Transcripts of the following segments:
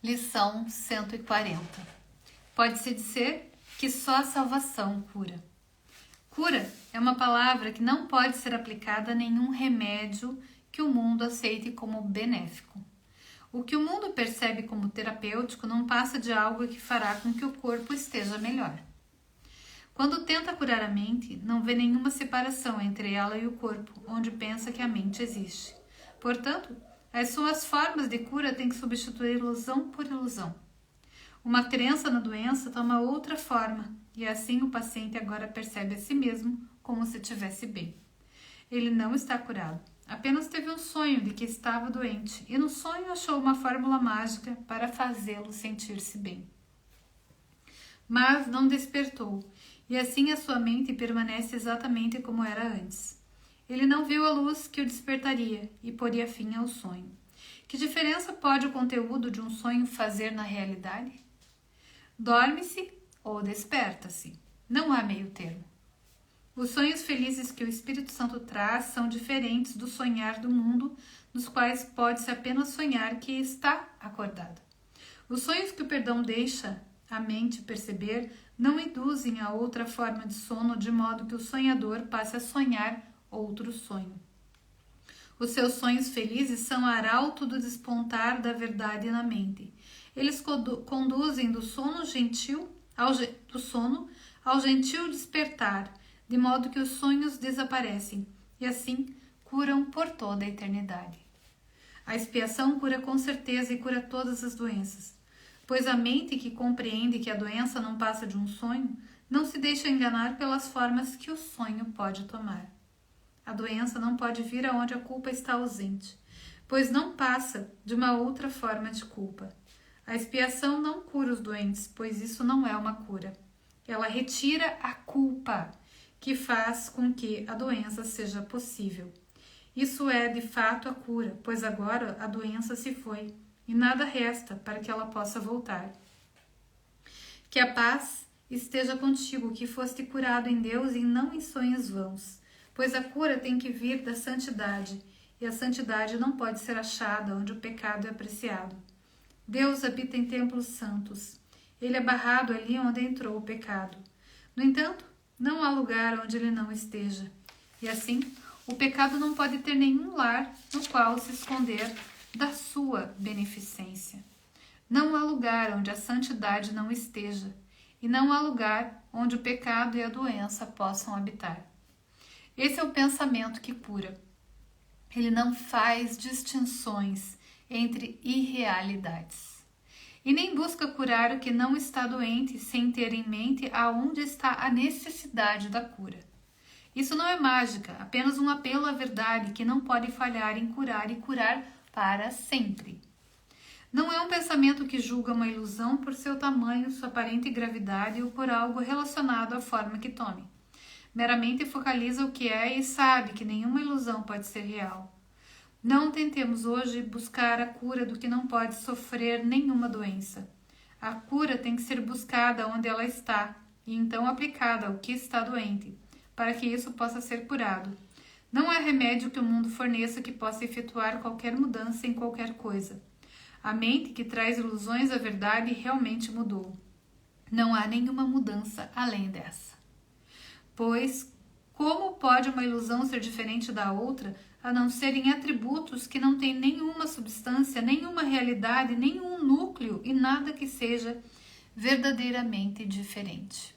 Lição 140. Pode-se dizer que só a salvação cura. Cura é uma palavra que não pode ser aplicada a nenhum remédio que o mundo aceite como benéfico. O que o mundo percebe como terapêutico não passa de algo que fará com que o corpo esteja melhor. Quando tenta curar a mente, não vê nenhuma separação entre ela e o corpo, onde pensa que a mente existe. Portanto, as suas formas de cura têm que substituir ilusão por ilusão. Uma crença na doença toma outra forma, e assim o paciente agora percebe a si mesmo como se estivesse bem. Ele não está curado, apenas teve um sonho de que estava doente, e no sonho achou uma fórmula mágica para fazê-lo sentir-se bem. Mas não despertou, e assim a sua mente permanece exatamente como era antes. Ele não viu a luz que o despertaria e poria fim ao sonho. Que diferença pode o conteúdo de um sonho fazer na realidade? Dorme-se ou desperta-se. Não há meio termo. Os sonhos felizes que o Espírito Santo traz são diferentes do sonhar do mundo, nos quais pode-se apenas sonhar que está acordado. Os sonhos que o perdão deixa a mente perceber não induzem a outra forma de sono, de modo que o sonhador passe a sonhar outro sonho. Os seus sonhos felizes são arauto do despontar da verdade na mente. Eles conduzem do sono ao gentil despertar, de modo que os sonhos desaparecem e assim curam por toda a eternidade. A expiação cura com certeza e cura todas as doenças, pois a mente que compreende que a doença não passa de um sonho não se deixa enganar pelas formas que o sonho pode tomar. A doença não pode vir aonde a culpa está ausente, pois não passa de uma outra forma de culpa. A expiação não cura os doentes, pois isso não é uma cura. Ela retira a culpa, que faz com que a doença seja possível. Isso é, de fato, a cura, pois agora a doença se foi e nada resta para que ela possa voltar. Que a paz esteja contigo, que foste curado em Deus e não em sonhos vãos. Pois a cura tem que vir da santidade, e a santidade não pode ser achada onde o pecado é apreciado. Deus habita em templos santos. Ele é barrado ali onde entrou o pecado. No entanto, não há lugar onde ele não esteja. E assim, o pecado não pode ter nenhum lar no qual se esconder da sua beneficência. Não há lugar onde a santidade não esteja, e não há lugar onde o pecado e a doença possam habitar. Esse é o pensamento que cura. Ele não faz distinções entre irrealidades. E nem busca curar o que não está doente sem ter em mente aonde está a necessidade da cura. Isso não é mágica, apenas um apelo à verdade que não pode falhar em curar e curar para sempre. Não é um pensamento que julga uma ilusão por seu tamanho, sua aparente gravidade ou por algo relacionado à forma que tome. Meramente focaliza o que é e sabe que nenhuma ilusão pode ser real. Não tentemos hoje buscar a cura do que não pode sofrer nenhuma doença. A cura tem que ser buscada onde ela está e então aplicada ao que está doente, para que isso possa ser curado. Não há remédio que o mundo forneça que possa efetuar qualquer mudança em qualquer coisa. A mente que traz ilusões à verdade realmente mudou. Não há nenhuma mudança além dessa. Pois, como pode uma ilusão ser diferente da outra, a não ser em atributos que não têm nenhuma substância, nenhuma realidade, nenhum núcleo e nada que seja verdadeiramente diferente?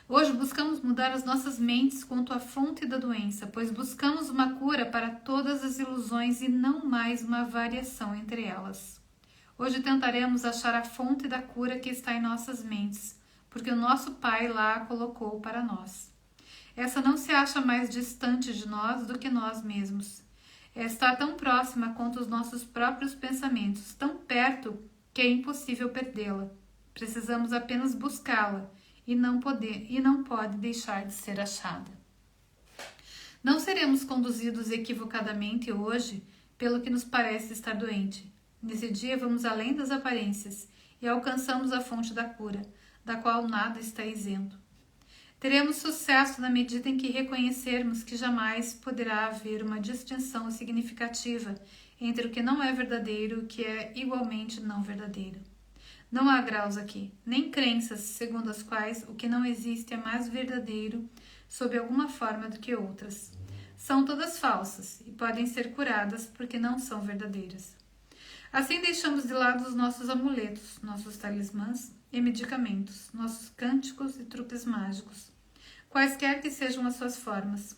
Hoje buscamos mudar as nossas mentes quanto à fonte da doença, pois buscamos uma cura para todas as ilusões e não mais uma variação entre elas. Hoje tentaremos achar a fonte da cura que está em nossas mentes, porque o nosso Pai lá a colocou para nós. Essa não se acha mais distante de nós do que nós mesmos. Está tão próxima quanto os nossos próprios pensamentos, tão perto que é impossível perdê-la. Precisamos apenas buscá-la e não pode deixar de ser achada. Não seremos conduzidos equivocadamente hoje pelo que nos parece estar doente. Nesse dia vamos além das aparências e alcançamos a fonte da cura, da qual nada está isento. Teremos sucesso na medida em que reconhecermos que jamais poderá haver uma distinção significativa entre o que não é verdadeiro e o que é igualmente não verdadeiro. Não há graus aqui, nem crenças segundo as quais o que não existe é mais verdadeiro sob alguma forma do que outras. São todas falsas e podem ser curadas porque não são verdadeiras. Assim deixamos de lado os nossos amuletos, nossos talismãs e medicamentos, nossos cânticos e truques mágicos, quaisquer que sejam as suas formas.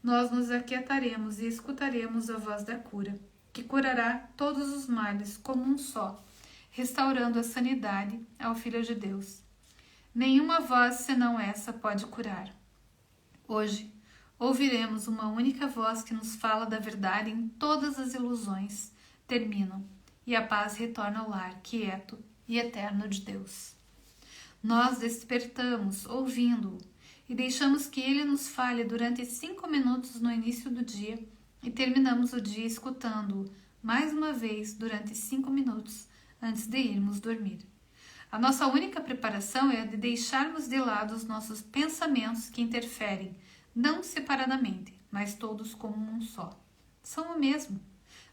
Nós nos aquietaremos e escutaremos a voz da cura, que curará todos os males como um só, restaurando a sanidade ao Filho de Deus. Nenhuma voz senão essa pode curar. Hoje, ouviremos uma única voz que nos fala da verdade em todas as ilusões terminam e a paz retorna ao lar quieto e eterno de Deus. Nós despertamos ouvindo-o e deixamos que ele nos fale durante 5 minutos no início do dia e terminamos o dia escutando-o mais uma vez durante 5 minutos antes de irmos dormir. A nossa única preparação é a de deixarmos de lado os nossos pensamentos que interferem, não separadamente, mas todos como um só. São o mesmo.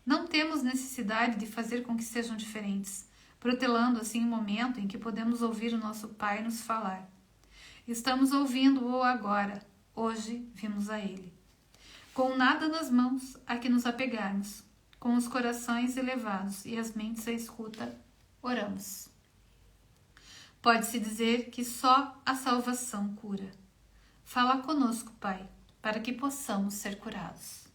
Não temos necessidade de fazer com que sejam diferentes, protelando assim o momento em que podemos ouvir o nosso Pai nos falar. Estamos ouvindo-o agora, hoje vimos a Ele. Com nada nas mãos a que nos apegarmos, com os corações elevados e as mentes à escuta, oramos. Pode-se dizer que só a salvação cura. Fala conosco, Pai, para que possamos ser curados.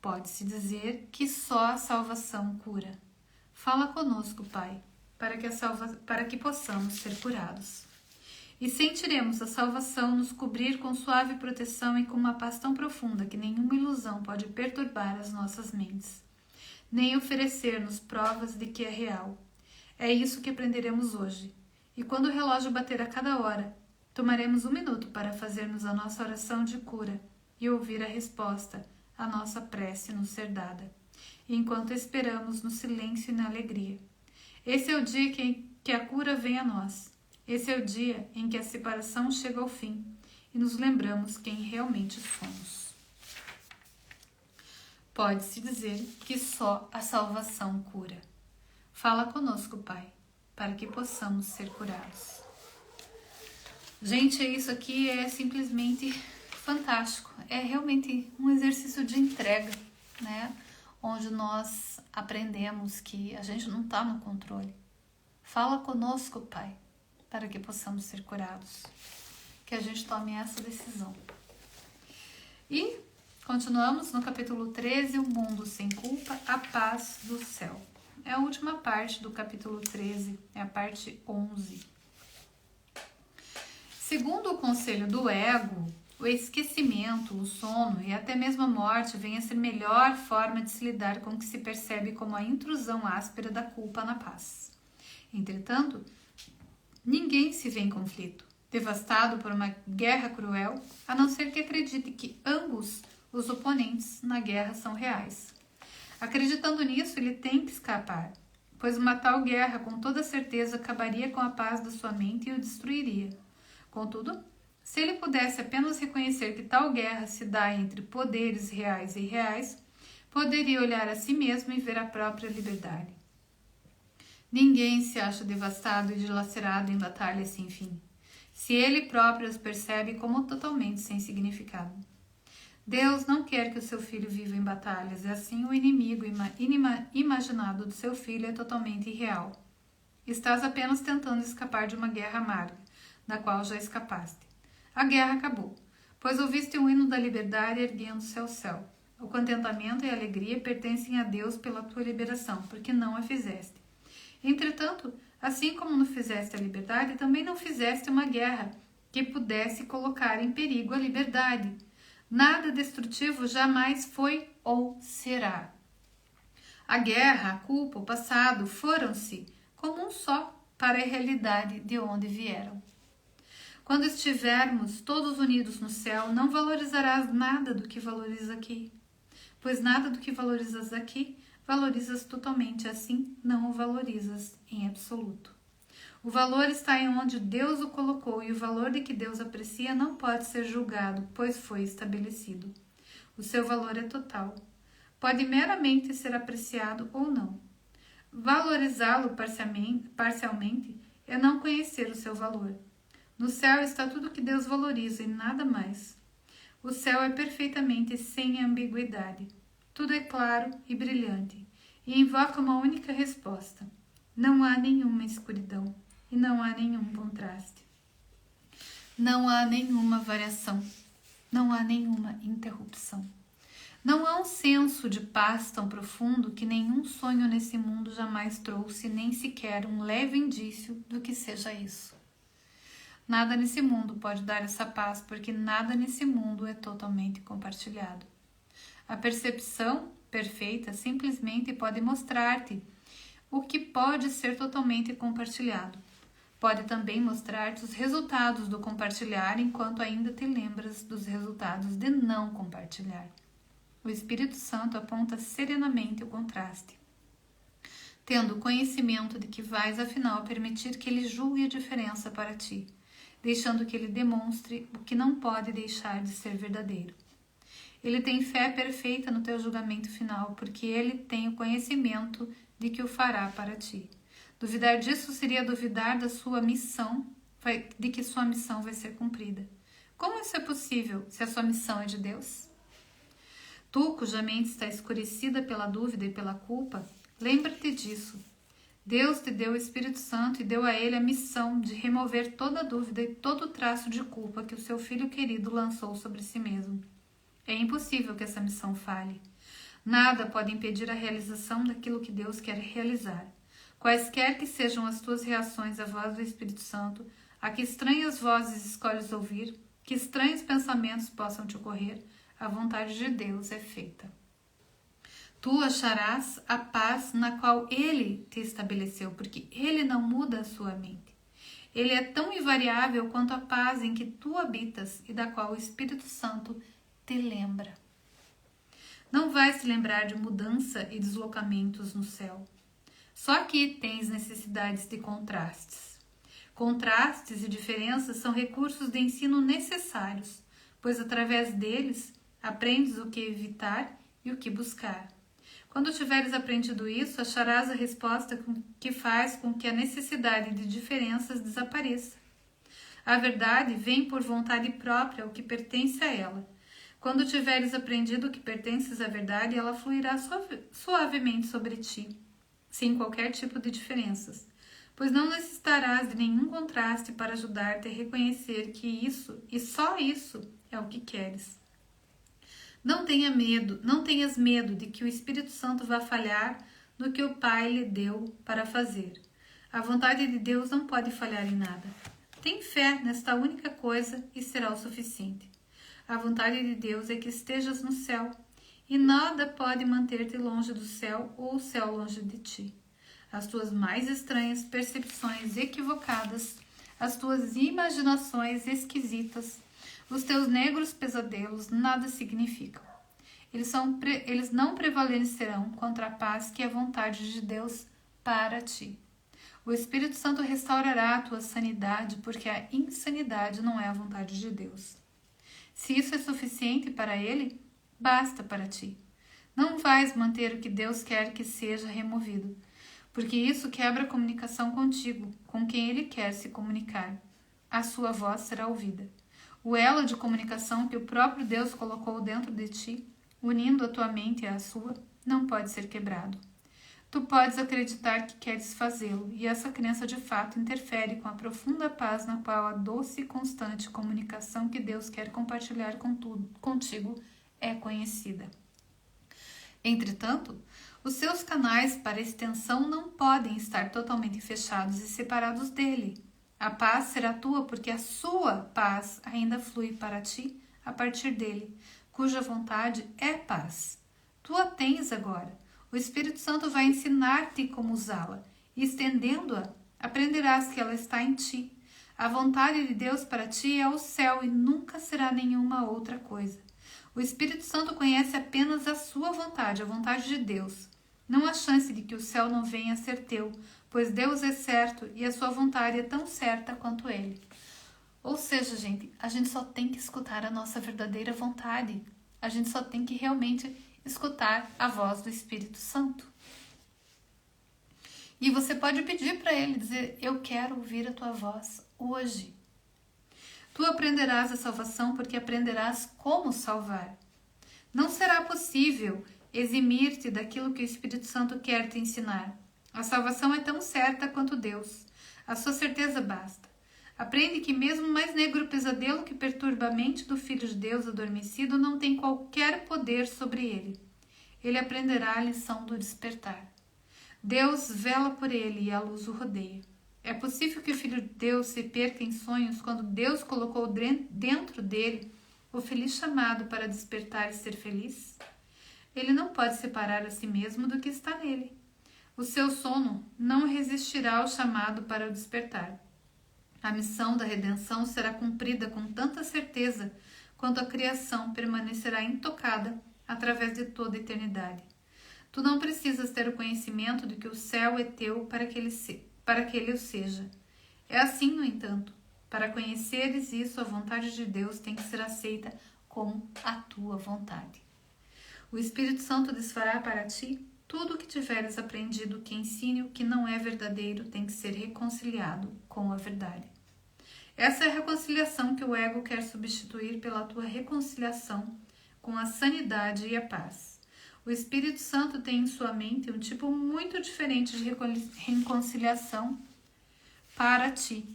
Pode-se dizer que só a salvação cura. Fala conosco, Pai, para que possamos ser curados. E sentiremos a salvação nos cobrir com suave proteção e com uma paz tão profunda que nenhuma ilusão pode perturbar as nossas mentes, nem oferecer-nos provas de que é real. É isso que aprenderemos hoje. E quando o relógio bater a cada hora, tomaremos 1 minuto para fazermos a nossa oração de cura e ouvir a resposta à nossa prece nos ser dada, enquanto esperamos no silêncio e na alegria. Esse é o dia que a cura vem a nós. Esse é o dia em que a separação chega ao fim e nos lembramos quem realmente somos. Pode-se dizer que só a salvação cura. Fala conosco, Pai, para que possamos ser curados. Gente, isso aqui é simplesmente fantástico. É realmente um exercício de entrega, né? Onde nós aprendemos que a gente não está no controle. Fala conosco, Pai, para que possamos ser curados. Que a gente tome essa decisão. E continuamos no capítulo 13, o mundo sem culpa, a paz do céu. É a última parte do capítulo 13, é a parte 11. Segundo o conselho do ego, o esquecimento, o sono e até mesmo a morte vem a ser a melhor forma de se lidar com o que se percebe como a intrusão áspera da culpa na paz. Entretanto, ninguém se vê em conflito, devastado por uma guerra cruel, a não ser que acredite que ambos os oponentes na guerra são reais. Acreditando nisso, ele tem que escapar, pois uma tal guerra com toda certeza acabaria com a paz da sua mente e o destruiria. Contudo, se ele pudesse apenas reconhecer que tal guerra se dá entre poderes reais e irreais, poderia olhar a si mesmo e ver a própria liberdade. Ninguém se acha devastado e dilacerado em batalhas sem fim, se ele próprio as percebe como totalmente sem significado. Deus não quer que o seu filho viva em batalhas, e assim o inimigo imaginado do seu filho é totalmente irreal. Estás apenas tentando escapar de uma guerra amarga, da qual já escapaste. A guerra acabou, pois ouviste o hino da liberdade erguendo-se ao céu. O contentamento e a alegria pertencem a Deus pela tua liberação, porque não a fizeste. Entretanto, assim como não fizeste a liberdade, também não fizeste uma guerra que pudesse colocar em perigo a liberdade. Nada destrutivo jamais foi ou será. A guerra, a culpa, o passado foram-se como um só para a realidade de onde vieram. Quando estivermos todos unidos no céu, não valorizarás nada do que valorizas aqui, pois nada do que valorizas aqui valorizas totalmente, assim não o valorizas em absoluto. O valor está em onde Deus o colocou, e o valor de que Deus aprecia não pode ser julgado, pois foi estabelecido. O seu valor é total. pode meramente ser apreciado ou não. Valorizá-lo parcialmente é não conhecer o seu valor. No céu está tudo que Deus valoriza e nada mais. O céu é perfeitamente sem ambiguidade. Tudo é claro e brilhante e invoca uma única resposta. Não há nenhuma escuridão e não há nenhum contraste. Não há nenhuma variação. Não há nenhuma interrupção. Não há um senso de paz tão profundo que nenhum sonho nesse mundo jamais trouxe, nem sequer um leve indício do que seja isso. Nada nesse mundo pode dar essa paz, porque nada nesse mundo é totalmente compartilhado. A percepção perfeita simplesmente pode mostrar-te o que pode ser totalmente compartilhado. Pode também mostrar-te os resultados do compartilhar, enquanto ainda te lembras dos resultados de não compartilhar. O Espírito Santo aponta serenamente o contraste, tendo conhecimento de que vais, afinal, permitir que ele julgue a diferença para ti, deixando que ele demonstre o que não pode deixar de ser verdadeiro. Ele tem fé perfeita no teu julgamento final, porque ele tem o conhecimento de que o fará para ti. Duvidar disso seria duvidar da sua missão, de que sua missão vai ser cumprida. Como isso é possível se a sua missão é de Deus? Tu, cuja mente está escurecida pela dúvida e pela culpa, lembra-te disso. Deus te deu o Espírito Santo e deu a ele a missão de remover toda dúvida e todo traço de culpa que o seu filho querido lançou sobre si mesmo. É impossível que essa missão falhe. Nada pode impedir a realização daquilo que Deus quer realizar. Quaisquer que sejam as tuas reações à voz do Espírito Santo, a que estranhas vozes escolhes ouvir, que estranhos pensamentos possam te ocorrer, a vontade de Deus é feita. Tu acharás a paz na qual Ele te estabeleceu, porque Ele não muda a sua mente. Ele é tão invariável quanto a paz em que tu habitas e da qual o Espírito Santo te lembra. Não vais te lembrar de mudança e deslocamentos no céu. Só aqui tens necessidades de contrastes. Contrastes e diferenças são recursos de ensino necessários, pois através deles aprendes o que evitar e o que buscar. Quando tiveres aprendido isso, acharás a resposta que faz com que a necessidade de diferenças desapareça. A verdade vem por vontade própria, o que pertence a ela. Quando tiveres aprendido o que pertences à verdade, ela fluirá suavemente sobre ti, sem qualquer tipo de diferenças, pois não necessitarás de nenhum contraste para ajudar-te a reconhecer que isso, e só isso, é o que queres. Não tenhas medo de que o Espírito Santo vá falhar no que o Pai lhe deu para fazer. A vontade de Deus não pode falhar em nada. Tem fé nesta única coisa e será o suficiente. A vontade de Deus é que estejas no céu, e nada pode manter-te longe do céu ou o céu longe de ti. As tuas mais estranhas percepções equivocadas, as tuas imaginações esquisitas, os teus negros pesadelos nada significam. Eles não prevalecerão contra a paz que é a vontade de Deus para ti. O Espírito Santo restaurará a tua sanidade, porque a insanidade não é a vontade de Deus. Se isso é suficiente para ele, basta para ti. Não vais manter o que Deus quer que seja removido, porque isso quebra a comunicação contigo, com quem ele quer se comunicar. A sua voz será ouvida. O elo de comunicação que o próprio Deus colocou dentro de ti, unindo a tua mente à sua, não pode ser quebrado. Tu podes acreditar que queres fazê-lo, e essa crença de fato interfere com a profunda paz na qual a doce e constante comunicação que Deus quer compartilhar contigo é conhecida. Entretanto, os seus canais para extensão não podem estar totalmente fechados e separados dele. A paz será tua porque a sua paz ainda flui para ti a partir dele, cuja vontade é paz. Tu a tens agora. O Espírito Santo vai ensinar-te como usá-la, e estendendo-a, aprenderás que ela está em ti. A vontade de Deus para ti é o céu e nunca será nenhuma outra coisa. O Espírito Santo conhece apenas a sua vontade, a vontade de Deus. Não há chance de que o céu não venha a ser teu, pois Deus é certo e a sua vontade é tão certa quanto ele. Ou seja, a gente só tem que escutar a nossa verdadeira vontade. A gente só tem que realmente escutar a voz do Espírito Santo. E você pode pedir para ele, dizer: eu quero ouvir a tua voz hoje. Tu aprenderás a salvação porque aprenderás como salvar. Não será possível eximir-te daquilo que o Espírito Santo quer te ensinar. A salvação é tão certa quanto Deus. A sua certeza basta. Aprende que mesmo o mais negro pesadelo que perturba a mente do Filho de Deus adormecido não tem qualquer poder sobre ele. Ele aprenderá a lição do despertar. Deus vela por ele e a luz o rodeia. É possível que o Filho de Deus se perca em sonhos quando Deus colocou dentro dele o feliz chamado para despertar e ser feliz? Ele não pode separar a si mesmo do que está nele. O seu sono não resistirá ao chamado para o despertar. A missão da redenção será cumprida com tanta certeza quanto a criação permanecerá intocada através de toda a eternidade. Tu não precisas ter o conhecimento de que o céu é teu para que ele o seja. É assim, no entanto, para conheceres isso, a vontade de Deus tem que ser aceita como a tua vontade. O Espírito Santo desfará para ti tudo o que tiveres aprendido que ensine o que não é verdadeiro tem que ser reconciliado com a verdade. Essa é a reconciliação que o ego quer substituir pela tua reconciliação com a sanidade e a paz. O Espírito Santo tem em sua mente um tipo muito diferente de reconciliação para ti,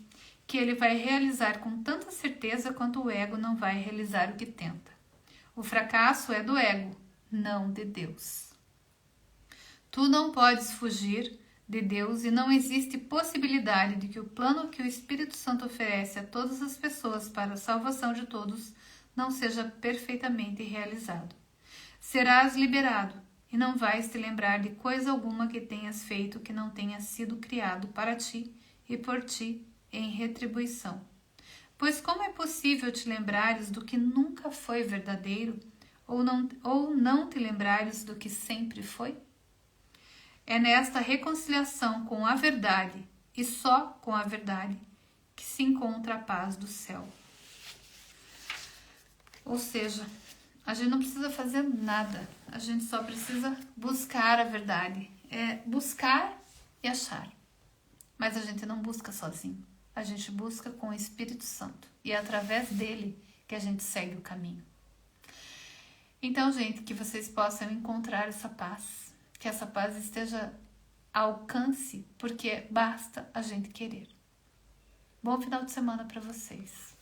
que ele vai realizar com tanta certeza quanto o ego não vai realizar o que tenta. O fracasso é do ego, não de Deus. Tu não podes fugir de Deus e não existe possibilidade de que o plano que o Espírito Santo oferece a todas as pessoas para a salvação de todos não seja perfeitamente realizado. Serás liberado e não vais te lembrar de coisa alguma que tenhas feito que não tenha sido criado para ti e por ti em retribuição. Pois como é possível te lembrares do que nunca foi verdadeiro ou não te lembrares do que sempre foi? É nesta reconciliação com a verdade e só com a verdade que se encontra a paz do céu. Ou seja, a gente não precisa fazer nada, a gente só precisa buscar a verdade. É buscar e achar. Mas a gente não busca sozinho, a gente busca com o Espírito Santo. E é através dele que a gente segue o caminho. Então, gente, que vocês possam encontrar essa paz. Que essa paz esteja ao alcance, porque basta a gente querer. Bom final de semana para vocês.